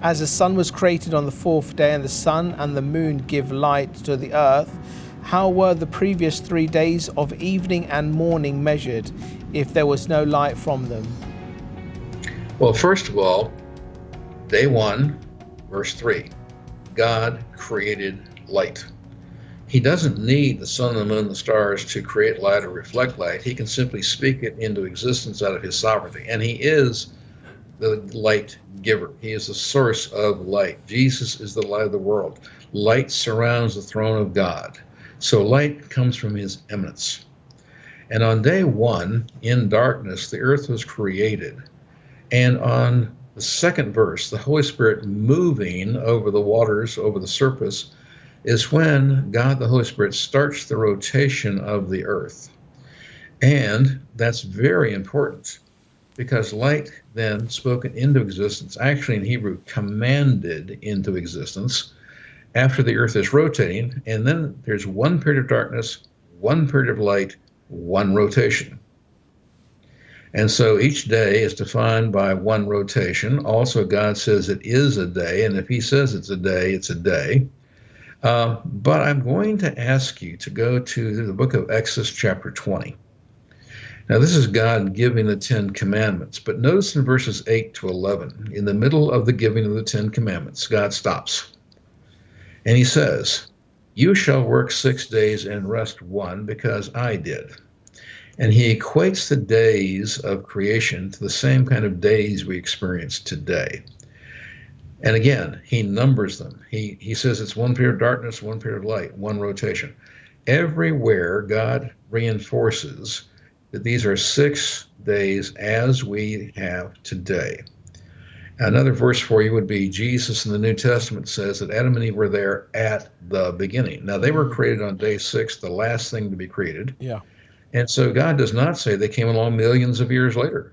As the sun was created on the fourth day, and the sun and the moon give light to the earth, how were the previous 3 days of evening and morning measured, if there was no light from them? Well, first of all, day 1, verse 3, God created light. He doesn't need the sun, the moon, the stars to create light or reflect light. He can simply speak it into existence out of his sovereignty. And he is the light giver. He is the source of light. Jesus is the light of the world. Light surrounds the throne of God. So light comes from his eminence. And on day 1, in darkness, the earth was created. And on the second verse, the Holy Spirit moving over the waters, over the surface, is when God the Holy Spirit starts the rotation of the earth. And that's very important, because light then spoken into existence, actually in Hebrew, commanded into existence, after the earth is rotating, and then there's one period of darkness, one period of light, one rotation. And so each day is defined by one rotation. Also, God says it is a day, and if he says it's a day, it's a day. But I'm going to ask you to go to the book of Exodus chapter 20. Now, this is God giving the 10 commandments, but notice in verses 8 to 11, in the middle of the giving of the 10 commandments, God stops. And he says, "You shall work 6 days and rest one, because I did." And he equates the days of creation to the same kind of days we experience today. And again, he numbers them. He says it's one period of darkness, one period of light, one rotation. Everywhere God reinforces that these are 6 days as we have today. Another verse for you would be Jesus in the New Testament says that Adam and Eve were there at the beginning. Now, they were created on day 6, the last thing to be created. Yeah. And so God does not say they came along millions of years later.